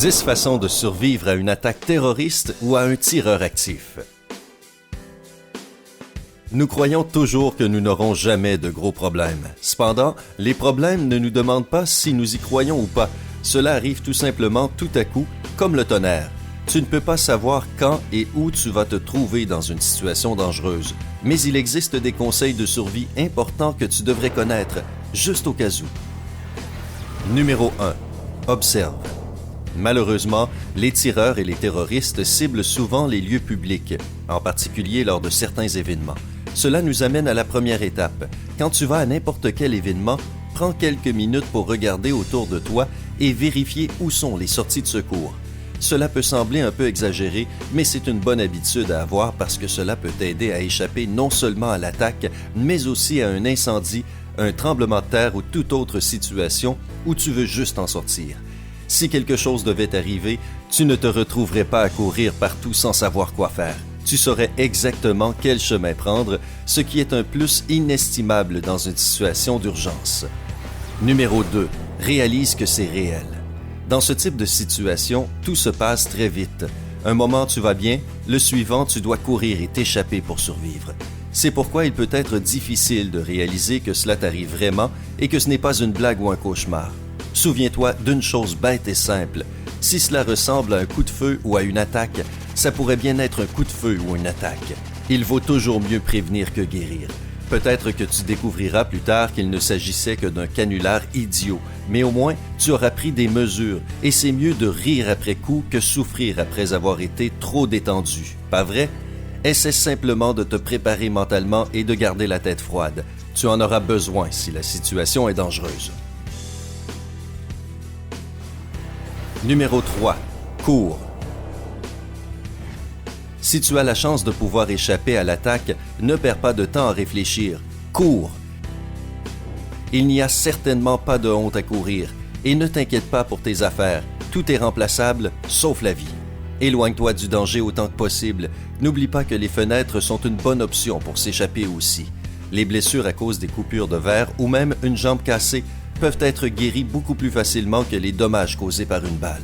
10 façons de survivre à une attaque terroriste ou à un tireur actif. Nous croyons toujours que nous n'aurons jamais de gros problèmes. Cependant, les problèmes ne nous demandent pas si nous y croyons ou pas. Cela arrive tout simplement tout à coup, comme le tonnerre. Tu ne peux pas savoir quand et où tu vas te trouver dans une situation dangereuse, mais il existe des conseils de survie importants que tu devrais connaître, juste au cas où. Numéro 1. Observe. Malheureusement, les tireurs et les terroristes ciblent souvent les lieux publics, en particulier lors de certains événements. Cela nous amène à la première étape. Quand tu vas à n'importe quel événement, prends quelques minutes pour regarder autour de toi et vérifier où sont les sorties de secours. Cela peut sembler un peu exagéré, mais c'est une bonne habitude à avoir parce que cela peut t'aider à échapper non seulement à l'attaque, mais aussi à un incendie, un tremblement de terre ou toute autre situation où tu veux juste en sortir. Si quelque chose devait arriver, tu ne te retrouverais pas à courir partout sans savoir quoi faire. Tu saurais exactement quel chemin prendre, ce qui est un plus inestimable dans une situation d'urgence. Numéro 2. Réalise que c'est réel. Dans ce type de situation, tout se passe très vite. Un moment tu vas bien, le suivant tu dois courir et t'échapper pour survivre. C'est pourquoi il peut être difficile de réaliser que cela t'arrive vraiment et que ce n'est pas une blague ou un cauchemar. Souviens-toi d'une chose bête et simple. Si cela ressemble à un coup de feu ou à une attaque, ça pourrait bien être un coup de feu ou une attaque. Il vaut toujours mieux prévenir que guérir. Peut-être que tu découvriras plus tard qu'il ne s'agissait que d'un canular idiot, mais au moins tu auras pris des mesures et c'est mieux de rire après coup que souffrir après avoir été trop détendu. Pas vrai? Essaie simplement de te préparer mentalement et de garder la tête froide. Tu en auras besoin si la situation est dangereuse. Numéro 3. Cours. Si tu as la chance de pouvoir échapper à l'attaque, ne perds pas de temps à réfléchir. Cours! Il n'y a certainement pas de honte à courir et ne t'inquiète pas pour tes affaires. Tout est remplaçable, sauf la vie. Éloigne-toi du danger autant que possible. N'oublie pas que les fenêtres sont une bonne option pour s'échapper aussi. Les blessures à cause des coupures de verre ou même une jambe cassée peuvent être guéries beaucoup plus facilement que les dommages causés par une balle.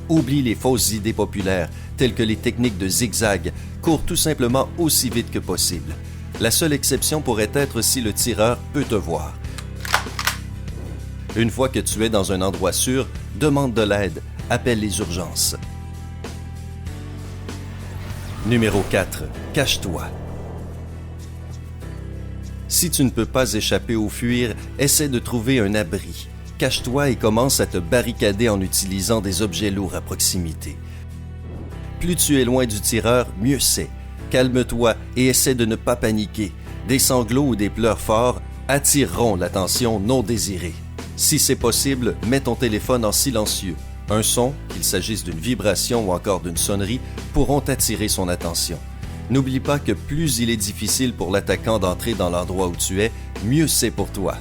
Oublie les fausses idées populaires, telles que les techniques de zigzag. Cours tout simplement aussi vite que possible. La seule exception pourrait être si le tireur peut te voir. Une fois que tu es dans un endroit sûr, demande de l'aide, appelle les urgences. Numéro 4. Cache-toi. Si tu ne peux pas échapper ou fuir, essaie de trouver un abri. Cache-toi et commence à te barricader en utilisant des objets lourds à proximité. Plus tu es loin du tireur, mieux c'est. Calme-toi et essaie de ne pas paniquer. Des sanglots ou des pleurs forts attireront l'attention non désirée. Si c'est possible, mets ton téléphone en silencieux. Un son, qu'il s'agisse d'une vibration ou encore d'une sonnerie, pourront attirer son attention. N'oublie pas que plus il est difficile pour l'attaquant d'entrer dans l'endroit où tu es, mieux c'est pour toi.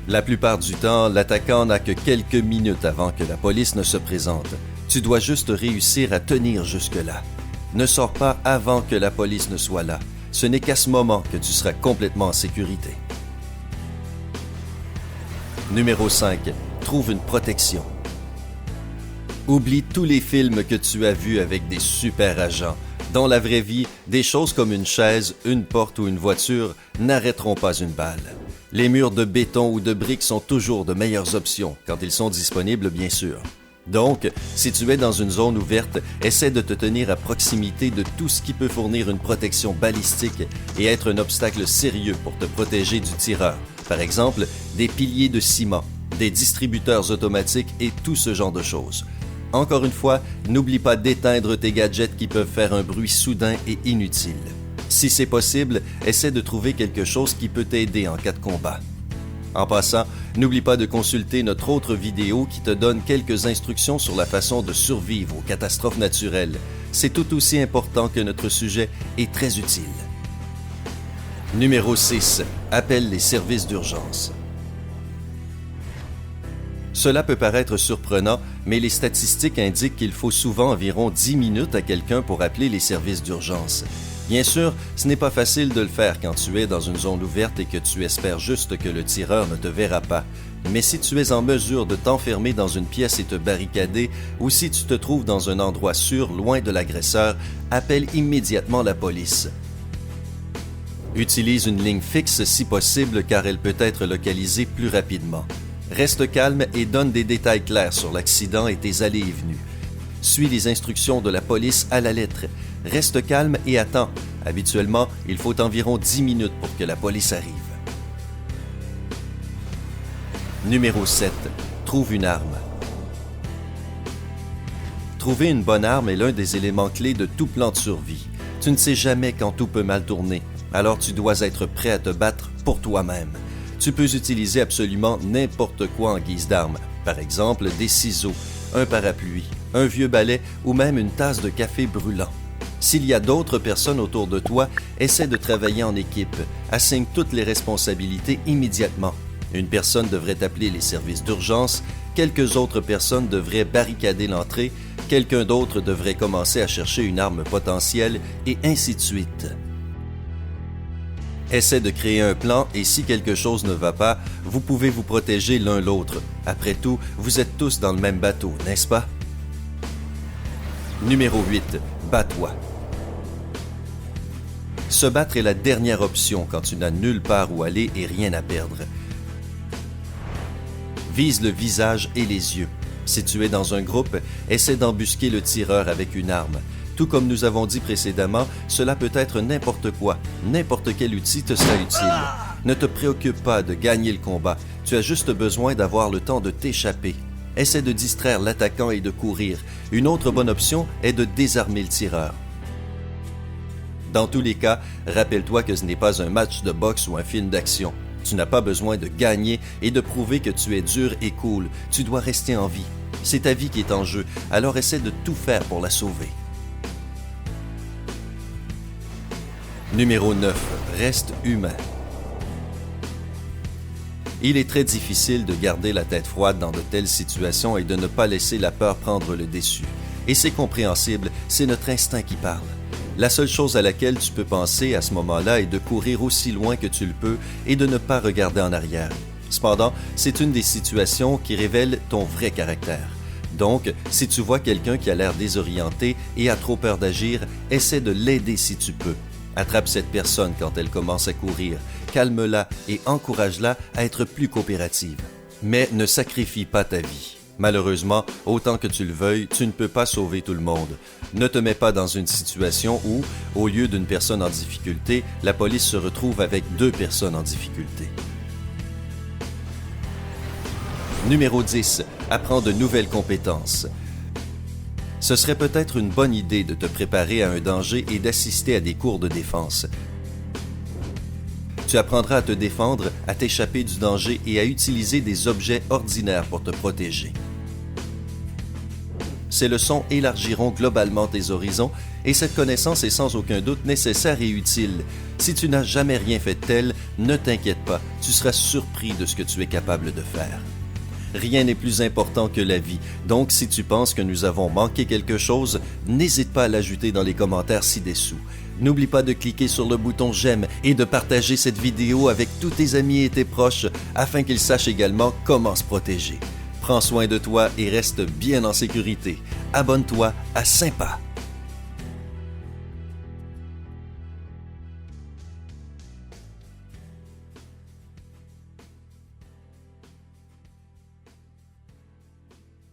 La plupart du temps, l'attaquant n'a que quelques minutes avant que la police ne se présente. Tu dois juste réussir à tenir jusque-là. Ne sors pas avant que la police ne soit là. Ce n'est qu'à ce moment que tu seras complètement en sécurité. Numéro 5. Trouve une protection. Oublie tous les films que tu as vus avec des super agents. Dans la vraie vie, des choses comme une chaise, une porte ou une voiture n'arrêteront pas une balle. Les murs de béton ou de briques sont toujours de meilleures options, quand ils sont disponibles bien sûr. Donc, si tu es dans une zone ouverte, essaie de te tenir à proximité de tout ce qui peut fournir une protection balistique et être un obstacle sérieux pour te protéger du tireur. Par exemple, des piliers de ciment, des distributeurs automatiques et tout ce genre de choses. Encore une fois, n'oublie pas d'éteindre tes gadgets qui peuvent faire un bruit soudain et inutile. Si c'est possible, essaie de trouver quelque chose qui peut t'aider en cas de combat. En passant, n'oublie pas de consulter notre autre vidéo qui te donne quelques instructions sur la façon de survivre aux catastrophes naturelles. C'est tout aussi important que notre sujet et très utile. Numéro 6. Appelle les services d'urgence. Cela peut paraître surprenant, mais les statistiques indiquent qu'il faut souvent environ 10 minutes à quelqu'un pour appeler les services d'urgence. Bien sûr, ce n'est pas facile de le faire quand tu es dans une zone ouverte et que tu espères juste que le tireur ne te verra pas. Mais si tu es en mesure de t'enfermer dans une pièce et te barricader, ou si tu te trouves dans un endroit sûr, loin de l'agresseur, appelle immédiatement la police. Utilise une ligne fixe si possible car elle peut être localisée plus rapidement. Reste calme et donne des détails clairs sur l'accident et tes allées et venues. Suis les instructions de la police à la lettre. Reste calme et attends. Habituellement, il faut environ 10 minutes pour que la police arrive. Numéro 7. Trouve une arme. Trouver une bonne arme est l'un des éléments clés de tout plan de survie. Tu ne sais jamais quand tout peut mal tourner, alors tu dois être prêt à te battre pour toi-même. Tu peux utiliser absolument n'importe quoi en guise d'arme, par exemple des ciseaux, un parapluie, un vieux balai ou même une tasse de café brûlant. S'il y a d'autres personnes autour de toi, essaie de travailler en équipe. Assigne toutes les responsabilités immédiatement. Une personne devrait appeler les services d'urgence, quelques autres personnes devraient barricader l'entrée, quelqu'un d'autre devrait commencer à chercher une arme potentielle, et ainsi de suite. Essaie de créer un plan et si quelque chose ne va pas, vous pouvez vous protéger l'un l'autre. Après tout, vous êtes tous dans le même bateau, n'est-ce pas? Numéro 8. Bats-toi. Se battre est la dernière option quand tu n'as nulle part où aller et rien à perdre. Vise le visage et les yeux. Si tu es dans un groupe, essaie d'embusquer le tireur avec une arme. Tout comme nous avons dit précédemment, cela peut être n'importe quoi, n'importe quel outil te sera utile. Ne te préoccupe pas de gagner le combat, tu as juste besoin d'avoir le temps de t'échapper. Essaie de distraire l'attaquant et de courir. Une autre bonne option est de désarmer le tireur. Dans tous les cas, rappelle-toi que ce n'est pas un match de boxe ou un film d'action. Tu n'as pas besoin de gagner et de prouver que tu es dur et cool. Tu dois rester en vie. C'est ta vie qui est en jeu, alors essaie de tout faire pour la sauver. Numéro 9. Reste humain. Il est très difficile de garder la tête froide dans de telles situations et de ne pas laisser la peur prendre le dessus. Et c'est compréhensible, c'est notre instinct qui parle. La seule chose à laquelle tu peux penser à ce moment-là est de courir aussi loin que tu le peux et de ne pas regarder en arrière. Cependant, c'est une des situations qui révèle ton vrai caractère. Donc, si tu vois quelqu'un qui a l'air désorienté et a trop peur d'agir, essaie de l'aider si tu peux. Attrape cette personne quand elle commence à courir, calme-la et encourage-la à être plus coopérative. Mais ne sacrifie pas ta vie. Malheureusement, autant que tu le veuilles, tu ne peux pas sauver tout le monde. Ne te mets pas dans une situation où, au lieu d'une personne en difficulté, la police se retrouve avec 2 personnes en difficulté. Numéro 10. Apprends de nouvelles compétences. Ce serait peut-être une bonne idée de te préparer à un danger et d'assister à des cours de défense. Tu apprendras à te défendre, à t'échapper du danger et à utiliser des objets ordinaires pour te protéger. Ces leçons élargiront globalement tes horizons et cette connaissance est sans aucun doute nécessaire et utile. Si tu n'as jamais rien fait de tel, ne t'inquiète pas, tu seras surpris de ce que tu es capable de faire. Rien n'est plus important que la vie, donc si tu penses que nous avons manqué quelque chose, n'hésite pas à l'ajouter dans les commentaires ci-dessous. N'oublie pas de cliquer sur le bouton j'aime et de partager cette vidéo avec tous tes amis et tes proches afin qu'ils sachent également comment se protéger. Prends soin de toi et reste bien en sécurité. Abonne-toi à Sympa.